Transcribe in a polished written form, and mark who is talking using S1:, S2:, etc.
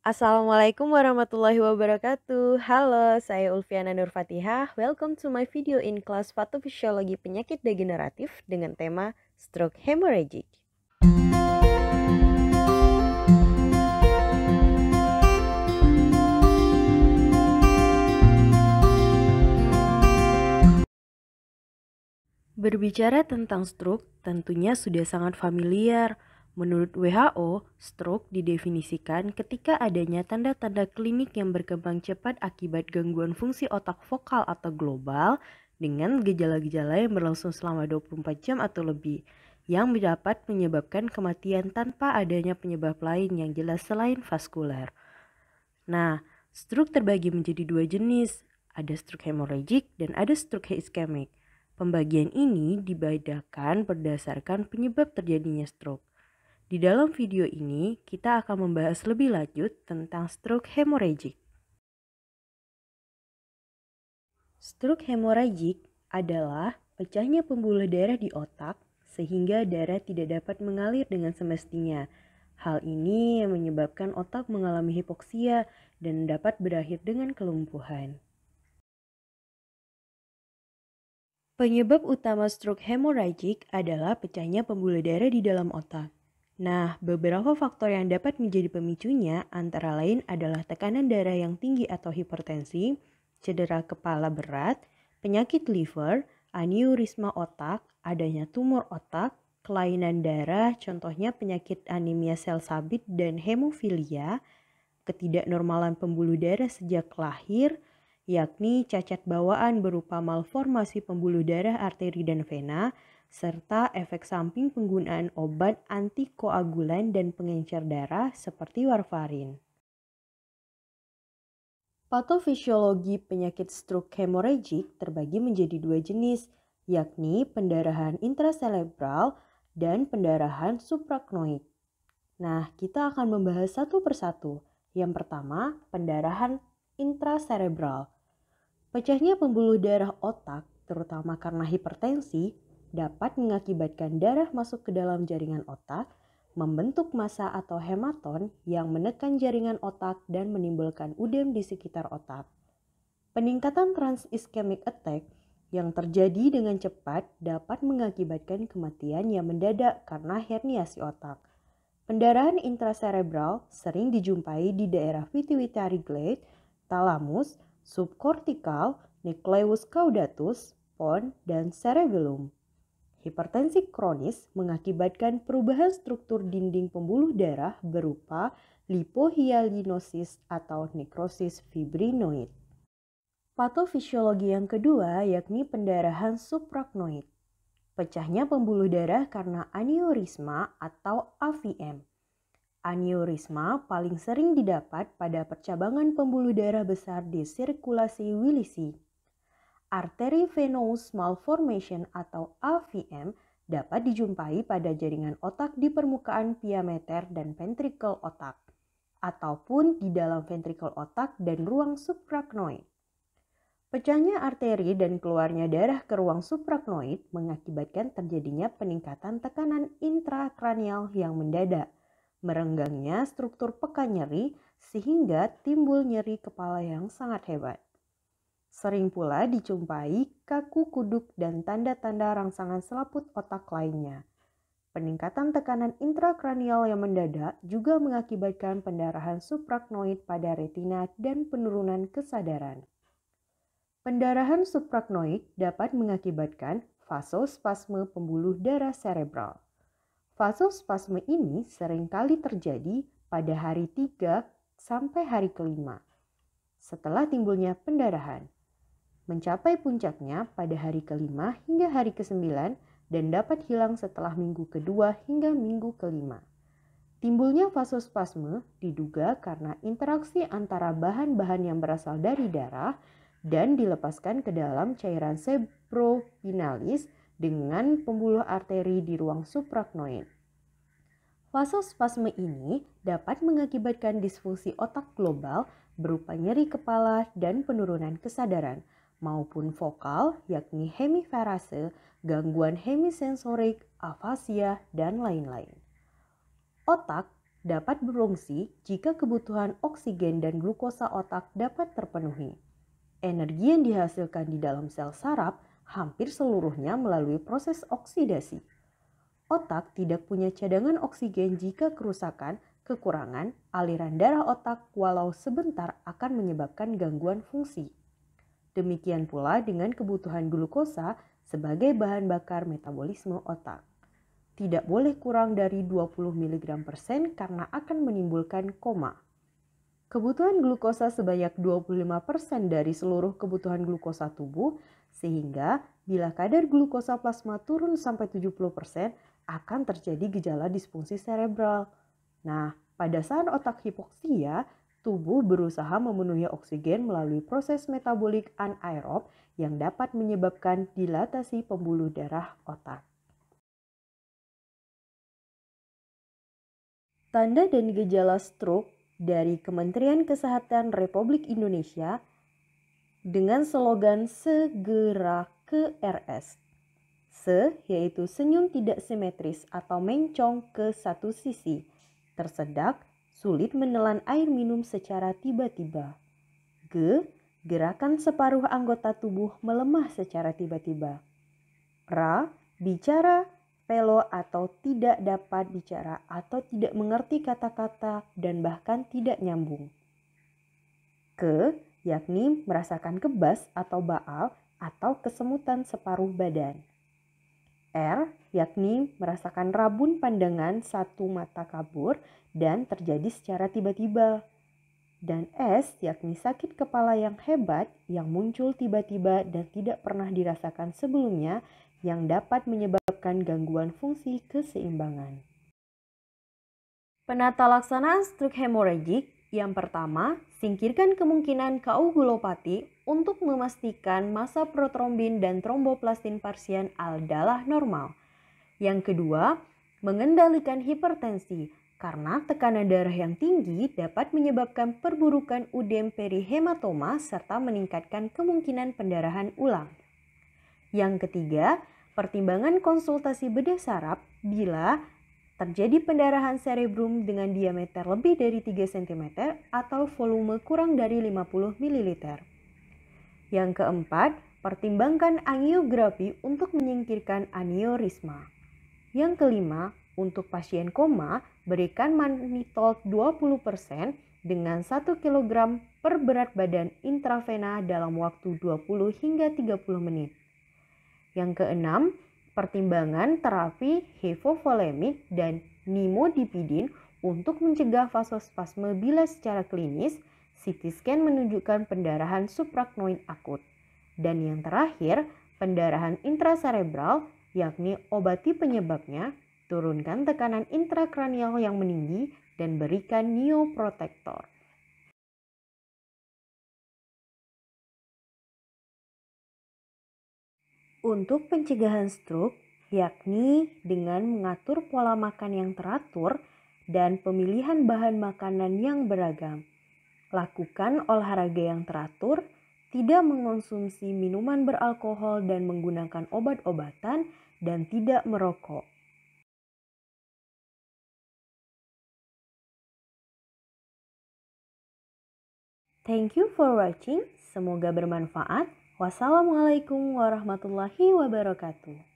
S1: Assalamualaikum warahmatullahi wabarakatuh. Halo, saya Ulfiana Nurfatihah. Welcome to my video in class Patofisiologi Penyakit Degeneratif dengan tema Stroke Hemorrhagic. Berbicara tentang stroke, tentunya sudah sangat familiar. Menurut WHO, stroke didefinisikan ketika adanya tanda-tanda klinik yang berkembang cepat akibat gangguan fungsi otak vokal atau global dengan gejala-gejala yang berlangsung selama 24 jam atau lebih, yang dapat menyebabkan kematian tanpa adanya penyebab lain yang jelas selain vaskuler. Nah, stroke terbagi menjadi dua jenis, ada stroke hemorrhagic dan ada stroke ischemic. Pembagian ini dibedakan berdasarkan penyebab terjadinya stroke. Di dalam video ini, kita akan membahas lebih lanjut tentang stroke hemorrhagic. Stroke hemorrhagic adalah pecahnya pembuluh darah di otak sehingga darah tidak dapat mengalir dengan semestinya. Hal ini menyebabkan otak mengalami hipoksia dan dapat berakhir dengan kelumpuhan. Penyebab utama stroke hemorrhagic adalah pecahnya pembuluh darah di dalam otak. Nah, beberapa faktor yang dapat menjadi pemicunya antara lain adalah tekanan darah yang tinggi atau hipertensi, cedera kepala berat, penyakit liver, aneurisma otak, adanya tumor otak, kelainan darah, contohnya penyakit anemia sel sabit dan hemofilia, ketidaknormalan pembuluh darah sejak lahir, yakni cacat bawaan berupa malformasi pembuluh darah arteri dan vena, serta efek samping penggunaan obat antikoagulan dan pengencer darah seperti warfarin. Patofisiologi penyakit stroke hemorrhagic terbagi menjadi dua jenis, yakni pendarahan intracerebral dan pendarahan suprachnoid. Nah, kita akan membahas satu persatu. Yang pertama, pendarahan intracerebral. Pecahnya pembuluh darah otak, terutama karena hipertensi, dapat mengakibatkan darah masuk ke dalam jaringan otak, membentuk massa atau hematon yang menekan jaringan otak dan menimbulkan udem di sekitar otak. Peningkatan trans-ischemic attack yang terjadi dengan cepat dapat mengakibatkan kematian yang mendadak karena herniasi otak. Pendarahan intracerebral sering dijumpai di daerah pituitary gland, thalamus, subkortikal, nucleus caudatus, pons, dan cerebellum. Hipertensi kronis mengakibatkan perubahan struktur dinding pembuluh darah berupa lipohyalinosis atau nekrosis fibrinoid. Patofisiologi yang kedua yakni pendarahan suprachnoid. Pecahnya pembuluh darah karena aneurisma atau AVM. Aneurisma paling sering didapat pada percabangan pembuluh darah besar di sirkulasi Willisi. Artery venous malformation atau AVM dapat dijumpai pada jaringan otak di permukaan piameter dan ventricle otak, ataupun di dalam ventricle otak dan ruang suprachnoid. Pecahnya arteri dan keluarnya darah ke ruang suprachnoid mengakibatkan terjadinya peningkatan tekanan intrakranial yang mendadak, merenggangnya struktur peka nyeri sehingga timbul nyeri kepala yang sangat hebat. Sering pula dijumpai kaku kuduk dan tanda-tanda rangsangan selaput otak lainnya. Peningkatan tekanan intrakranial yang mendadak juga mengakibatkan pendarahan suprachnoid pada retina dan penurunan kesadaran. Pendarahan suprachnoid dapat mengakibatkan vasospasme pembuluh darah serebral. Vasospasme ini seringkali terjadi pada hari 3 sampai hari kelima setelah timbulnya pendarahan. Mencapai puncaknya pada hari kelima hingga hari ke-9 dan dapat hilang setelah minggu kedua hingga minggu kelima. Timbulnya vasospasme diduga karena interaksi antara bahan-bahan yang berasal dari darah dan dilepaskan ke dalam cairan cerebropinalis dengan pembuluh arteri di ruang suprachnoid. Vasospasme ini dapat mengakibatkan disfungsi otak global berupa nyeri kepala dan penurunan kesadaran, maupun vokal yakni hemiferase, gangguan hemisensorik, afasia, dan lain-lain. Otak dapat berfungsi jika kebutuhan oksigen dan glukosa otak dapat terpenuhi. Energi yang dihasilkan di dalam sel saraf hampir seluruhnya melalui proses oksidasi. Otak tidak punya cadangan oksigen jika kerusakan, kekurangan, aliran darah otak walau sebentar akan menyebabkan gangguan fungsi. Demikian pula dengan kebutuhan glukosa sebagai bahan bakar metabolisme otak. Tidak boleh kurang dari 20 mg/sen karena akan menimbulkan koma. Kebutuhan glukosa sebanyak 25% dari seluruh kebutuhan glukosa tubuh, sehingga bila kadar glukosa plasma turun sampai 70% akan terjadi gejala disfungsi cerebral. Nah, pada saat otak hipoksia, tubuh berusaha memenuhi oksigen melalui proses metabolik anaerob yang dapat menyebabkan dilatasi pembuluh darah otak. Tanda dan gejala stroke dari Kementerian Kesehatan Republik Indonesia dengan slogan Segera ke RS. Se yaitu senyum tidak simetris atau mencong ke satu sisi, tersedak, sulit menelan air minum secara tiba-tiba. G, gerakan separuh anggota tubuh melemah secara tiba-tiba. Ra, bicara pelo atau tidak dapat bicara atau tidak mengerti kata-kata dan bahkan tidak nyambung. Ke, yakni merasakan kebas atau baal atau kesemutan separuh badan. R, yakni merasakan rabun pandangan satu mata kabur dan terjadi secara tiba-tiba. Dan S, yakni sakit kepala yang hebat yang muncul tiba-tiba dan tidak pernah dirasakan sebelumnya yang dapat menyebabkan gangguan fungsi keseimbangan. Penata laksanaan stroke hemorrhagic yang pertama, singkirkan kemungkinan koagulopati untuk memastikan massa protrombin dan tromboplastin pasien adalah normal. Yang kedua, mengendalikan hipertensi karena tekanan darah yang tinggi dapat menyebabkan perburukan udem perihematoma serta meningkatkan kemungkinan pendarahan ulang. Yang ketiga, pertimbangan konsultasi bedah saraf bila terjadi pendarahan cerebrum dengan diameter lebih dari 3 cm atau volume kurang dari 50 ml. Yang keempat, pertimbangkan angiografi untuk menyingkirkan aneurisma. Yang kelima, untuk pasien koma, berikan mannitol 20% dengan 1 kg per berat badan intravena dalam waktu 20 hingga 30 menit. Yang keenam, pertimbangan terapi hipovolemik dan nimodipidin untuk mencegah vasospasme bila secara klinis CT scan menunjukkan pendarahan suprachnoid akut. Dan yang terakhir, pendarahan intracerebral yakni obati penyebabnya, turunkan tekanan intrakranial yang meninggi dan berikan neuroprotektor. Untuk pencegahan stroke, yakni dengan mengatur pola makan yang teratur dan pemilihan bahan makanan yang beragam. Lakukan olahraga yang teratur, tidak mengonsumsi minuman beralkohol dan menggunakan obat-obatan, dan tidak merokok. Thank you for watching. Semoga bermanfaat. Wassalamualaikum warahmatullahi wabarakatuh.